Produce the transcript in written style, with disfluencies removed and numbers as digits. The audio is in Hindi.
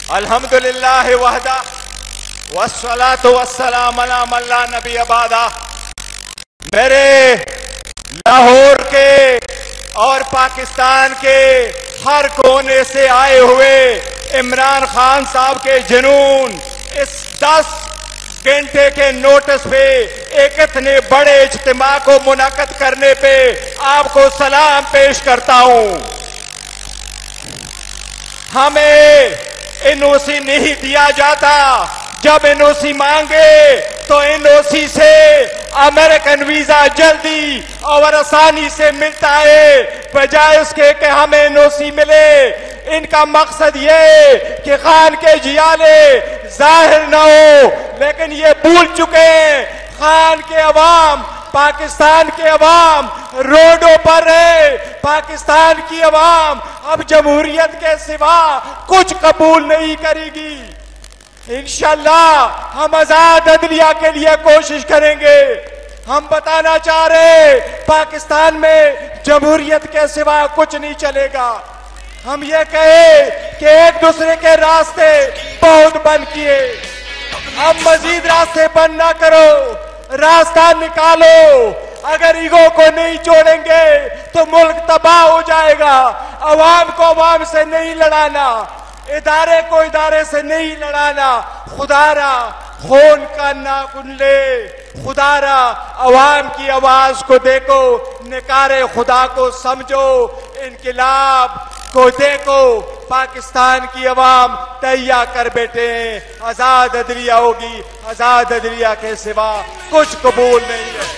अल्हम्दुलिल्लाह वहदा वस्सलातु वस्सलाम अला मन ला नबी अबादा। मेरे लाहौर के और पाकिस्तान के हर कोने से आए हुए इमरान खान साहब के जुनून, इस 10 घंटे के नोटिस पे एक इतने बड़े इज्तिमा को मुनाकद करने पे आपको सलाम पेश करता हूं। हमें एनओसी नहीं दिया जाता। जब एनओसी मांगे तो एनओसी से अमेरिकन वीजा जल्दी और आसानी से मिलता है, बजाय उसके कि हमें एनओसी मिले। इनका मकसद ये कि खान के जियाले जाहिर न हो, लेकिन ये भूल चुके हैं खान के अवाम, पाकिस्तान के अवाम रोडों पर है। पाकिस्तान की अवाम अब जमहूरियत के सिवा कुछ कबूल नहीं करेगी। इंशाअल्लाह हम आजाद अदलिया के लिए कोशिश करेंगे। हम बताना चाह रहे पाकिस्तान में जमहूरियत के सिवा कुछ नहीं चलेगा। हम ये कहे कि एक दूसरे के रास्ते बहुत बंद किए, अब मजीद रास्ते बंद ना करो, रास्ता निकालो। अगर ईगो को नहीं जोड़ेंगे तो मुल्क तबाह हो जाएगा। अवाम को अवाम से नहीं लड़ाना, इदारे को इदारे से नहीं लड़ाना। खुदारा खून का नाखून ले, खुदारा अवाम की आवाज को देखो, निकारे खुदा को समझो, इनकिलाब को देखो। पाकिस्तान की अवाम तैयार कर बैठे हैं, आजाद अदलिया होगी। आजाद अदलिया के सिवा कुछ कबूल नहीं है।